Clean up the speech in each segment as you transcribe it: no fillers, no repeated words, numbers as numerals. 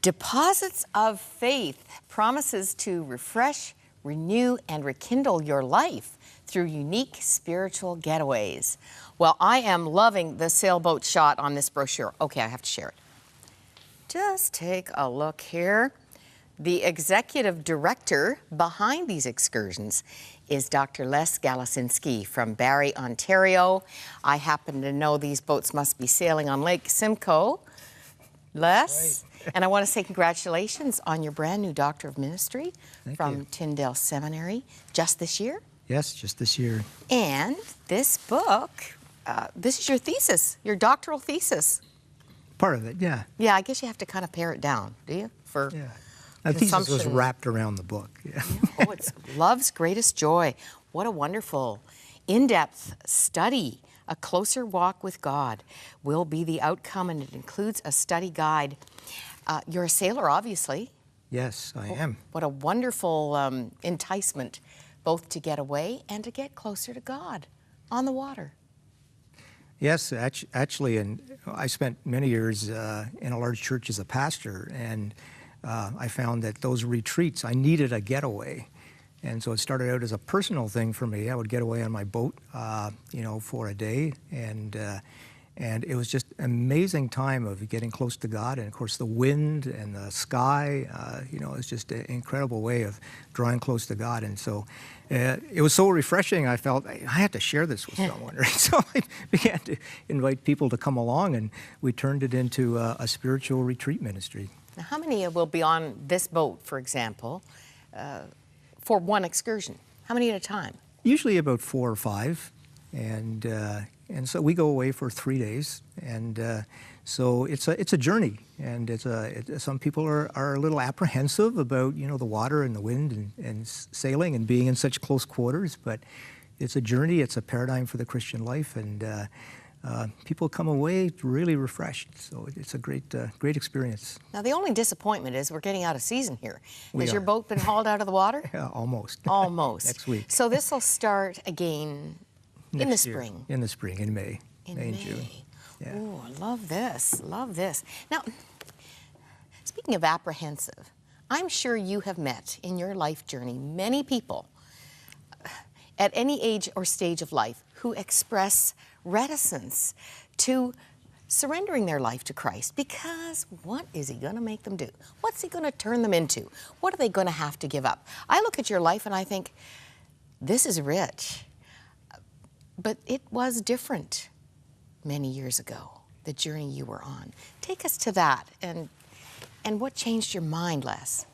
Deposits of Faith promises to refresh, renew, and rekindle your life through unique spiritual getaways. Well, I am loving the sailboat shot on this brochure. Okay, I have to share it. Just take a look here. The executive director behind these excursions is Dr. Les Galicinski from Barrie, Ontario. I happen to know these boats must be sailing on Lake Simcoe. Les, right. And I want to say congratulations on your brand new Doctor of Ministry from Tyndale Seminary just this year. Yes, just this year. And this book, this is your thesis, your doctoral thesis. Part of it, yeah. Yeah, I guess you have to kind of pare it down, do you? For yeah. The thesis was wrapped around the book. Yeah. Oh, it's Love's Greatest Joy. What a wonderful, in-depth study. A closer walk with God will be the outcome, and it includes a study guide. You're a sailor, obviously. Yes, I am. What a wonderful enticement, both to get away and to get closer to God on the water. Yes, actually, and I spent many years in a large church as a pastor, and I found that those retreats, I needed a getaway. And so it started out as a personal thing for me. I would get away on my boat, for a day, and it was just an amazing time of getting close to God. And of course, the wind and the sky, it's just an incredible way of drawing close to God. And so it was so refreshing. I felt I had to share this with someone. Right? So I began to invite people to come along, and we turned it into a spiritual retreat ministry. Now, how many will be on this boat, for example, for one excursion? How many at a time? Usually about 4 or 5, and so we go away for 3 days, and so it's a journey, and some people are a little apprehensive about the water and the wind and sailing and being in such close quarters, but it's a journey. It's a paradigm for the Christian life, and people come away really refreshed. So it's a great experience. Now, the only disappointment is we're getting out of season here. Has your boat been hauled out of the water? Yeah, almost. Almost. Next week. So this will start again in the spring. In the spring, in May. May and June. Yeah. Oh, I love this. Love this. Now, speaking of apprehensive, I'm sure you have met in your life journey many people at any age or stage of life who express reticence to surrendering their life to Christ, because what is he going to make them do? What's he going to turn them into? What are they going to have to give up? I look at your life and I think, this is rich, but it was different many years ago, the journey you were on. Take us to that, and what changed your mind, Les?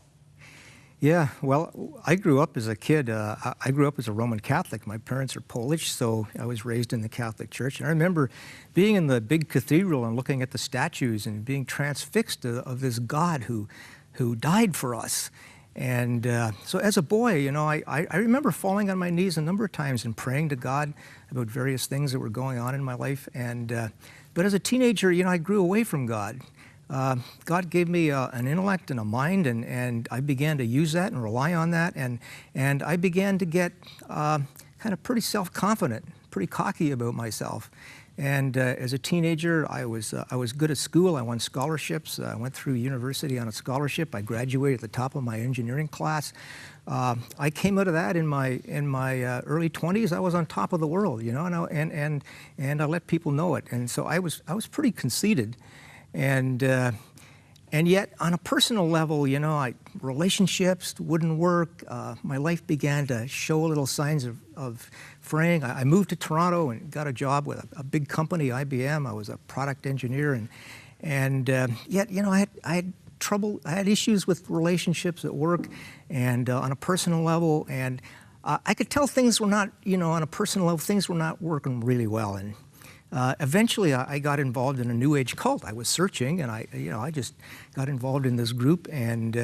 Yeah, well, I grew up as a kid. I grew up as a Roman Catholic. My parents are Polish, so I was raised in the Catholic Church. And I remember being in the big cathedral and looking at the statues and being transfixed of this God who died for us. And so as a boy, I remember falling on my knees a number of times and praying to God about various things that were going on in my life. And but as a teenager, I grew away from God. God gave me an intellect and a mind, and I began to use that and rely on that, and I began to get kind of pretty self-confident, pretty cocky about myself. And as a teenager, I was good at school. I won scholarships. I went through university on a scholarship. I graduated at the top of my engineering class. I came out of that in my early 20s. I was on top of the world, and I let people know it. And so I was pretty conceited. And yet, on a personal level, relationships wouldn't work. My life began to show little signs of fraying. I moved to Toronto and got a job with a big company, IBM. I was a product engineer, and yet, I had trouble. I had issues with relationships at work, and on a personal level, and I could tell things were not, on a personal level, things were not working really well. And eventually, I got involved in a New Age cult. I was searching, and I just got involved in this group, and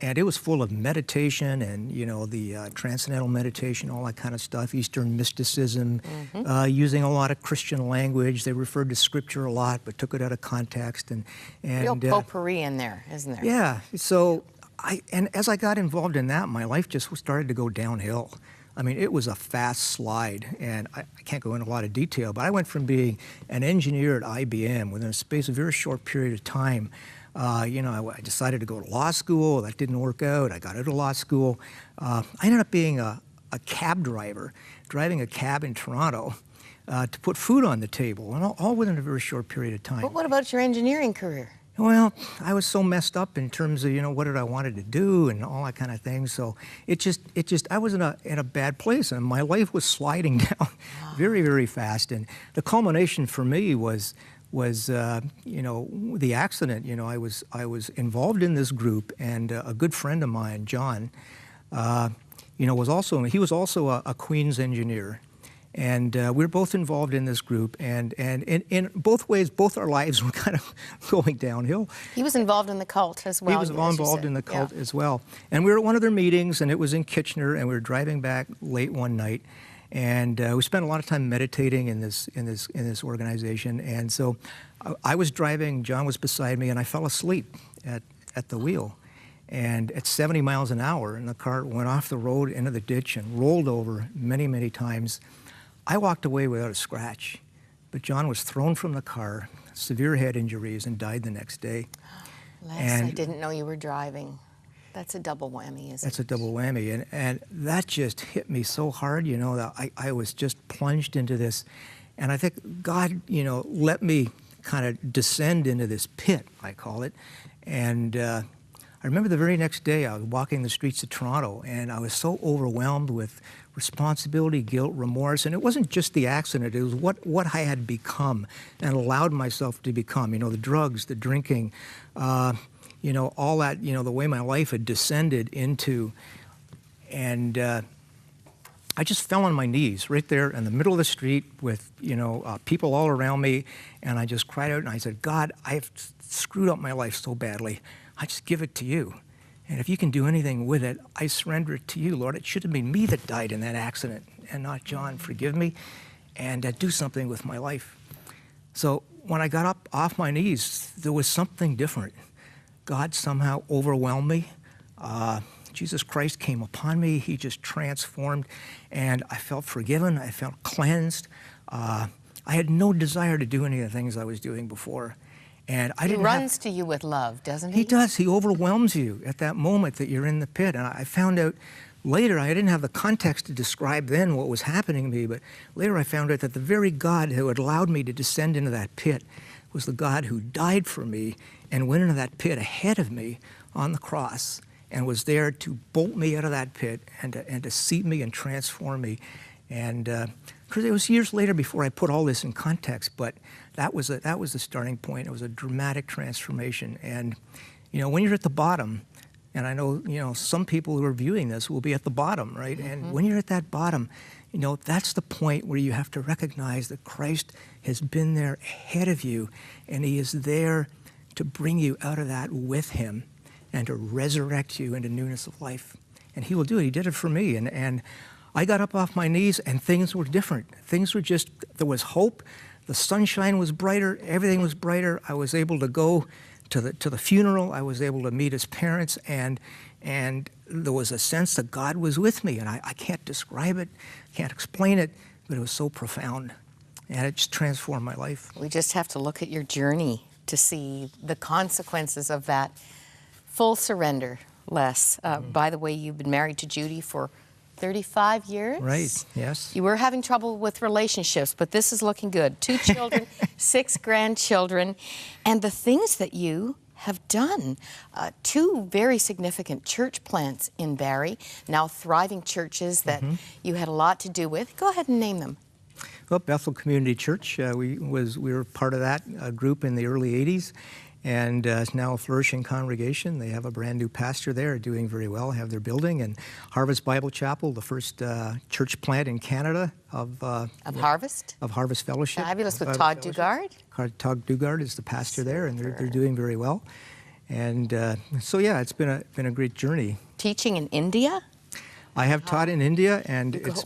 it was full of, and the transcendental meditation, all that kind of stuff, Eastern mysticism, using a lot of Christian language. They referred to Scripture a lot, but took it out of context, and real potpourri in there, isn't there? Yeah. So as I got involved in that, my life just started to go downhill. I mean, it was a fast slide, and I can't go into a lot of detail, but I went from being an engineer at IBM within a space of a very short period of time. I decided to go to law school. That didn't work out. I got out of law school. I ended up being a cab driver, driving a cab in Toronto to put food on the table, and all within a very short period of time. But what about your engineering career? Well, I was so messed up in terms of, what did I wanted to do and all that kind of thing. So I was in a bad place, and my life was sliding down very, very fast. And the culmination for me was the accident. I was involved in this group, and a good friend of mine, John, he was also a Queen's engineer. And we were both involved in this group, and in both ways, both our lives were kind of going downhill. He was involved in the cult as well. He was involved in the cult as well. And we were at one of their meetings, and it was in Kitchener, and we were driving back late one night, and we spent a lot of time meditating in this organization. And so I was driving, John was beside me, and I fell asleep at the wheel. And at 70 miles an hour, and the car went off the road into the ditch and rolled over many, many times. I walked away without a scratch, but John was thrown from the car, severe head injuries, and died the next day. Les, I didn't know you were driving. That's a double whammy, isn't it? That's a double whammy, and that just hit me so hard, that I was just plunged into this. And I think God, let me kind of descend into this pit, I call it. And I remember the very next day I was walking the streets of Toronto, and I was so overwhelmed with responsibility, guilt, remorse, and it wasn't just the accident, it was what I had become and allowed myself to become, the drugs, the drinking, all that, the way my life had descended into. And I just fell on my knees right there in the middle of the street with, people all around me, and I just cried out and I said, God, I've screwed up my life so badly. I just give it to you. And if you can do anything with it, I surrender it to you, Lord. It should have been me that died in that accident and not John. Forgive me, and do something with my life. So when I got up off my knees, there was something different. God somehow overwhelmed me. Jesus Christ came upon me. He just transformed, and I felt forgiven. I felt cleansed. I had no desire to do any of the things I was doing before. And I didn't runs to you with love, doesn't he? He does. He overwhelms you at that moment that you're in the pit. And I found out later, I didn't have the context to describe then what was happening to me, but later I found out that the very God who had allowed me to descend into that pit was the God who died for me and went into that pit ahead of me on the cross and was there to bolt me out of that pit and to seat me and transform me. And because it was years later before I put all this in context, but that was the starting point. It was a dramatic transformation. And when you're at the bottom, and I know some people who are viewing this will be at the bottom, right? Mm-hmm. And when you're at that bottom, that's the point where you have to recognize that Christ has been there ahead of you, and He is there to bring you out of that with Him and to resurrect you into newness of life. And He will do it. He did it for me. And I got up off my knees, and things were different. Things were there was hope. The sunshine was brighter. Everything was brighter. I was able to go to the funeral. I was able to meet his parents, and there was a sense that God was with me. And I can't describe it, can't explain it, but it was so profound, and it just transformed my life. We just have to look at your journey to see the consequences of that full surrender, Les. By the way, you've been married to Judy for 35 years? Right, yes. You were having trouble with relationships, but this is looking good. 2 children, 6 grandchildren, and the things that you have done. 2 very significant church plants in Barrie, now thriving churches that you had a lot to do with. Go ahead and name them. Well, Bethel Community Church, we were part of that group in the early 80s. And it's now a flourishing congregation. They have a brand new pastor there, doing very well, have their building. And Harvest Bible Chapel, the first church plant in Canada of Harvest? Of Harvest Fellowship. Fabulous, with Todd Dugard. Todd Dugard is the pastor there, and they're doing very well. And so, yeah, it's been a great journey. Teaching in India? I have taught in India, and it's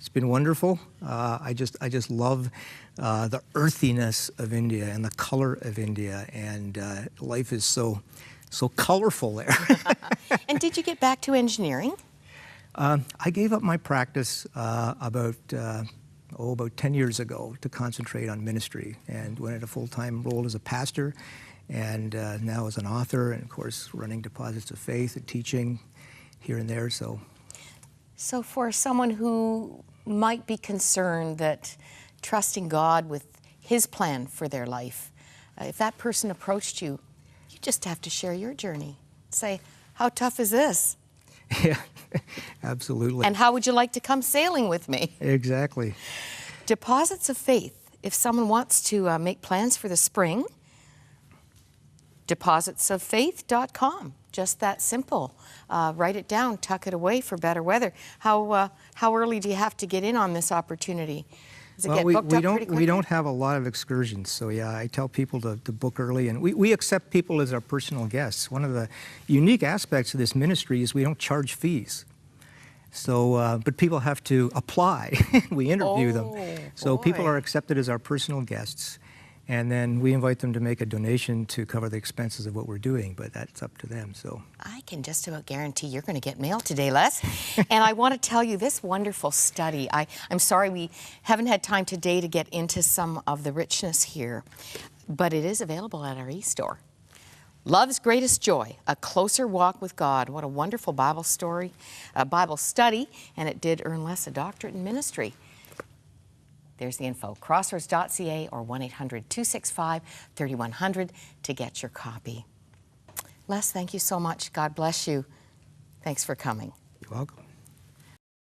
been wonderful. I just love the earthiness of India and the color of India, and life is so colorful there. And did you get back to engineering? I gave up my practice about 10 years ago to concentrate on ministry, and went into a full-time role as a pastor. and now as an author, and of course running Deposits of Faith and teaching here and there. So for someone who might be concerned that trusting God with His plan for their life, if that person approached you, you just have to share your journey. Say, how tough is this? yeah, absolutely. And how would you like to come sailing with me? Exactly. Deposits of Faith. If someone wants to make plans for the spring, depositsoffaith.com. Just that simple. Write it down, tuck it away for better weather. How early do you have to get in on this opportunity? Does it get booked up pretty quickly? We don't have a lot of excursions, so yeah, I tell people to book early, and we accept people as our personal guests. One of the unique aspects of this ministry is we don't charge fees. So, but people have to apply. We interview them. So people are accepted as our personal guests, and then we invite them to make a donation to cover the expenses of what we're doing, but that's up to them. So I can just about guarantee you're going to get mail today, Les. And I want to tell you this wonderful study. I'm sorry we haven't had time today to get into some of the richness here, but it is available at our e-store. Love's Greatest Joy, A Closer Walk with God. What a wonderful Bible story, Bible study, and it did earn Les a doctorate in ministry. There's the info, crossroads.ca or 1-800-265-3100 to get your copy. Les, thank you so much. God bless you. Thanks for coming. you're welcome.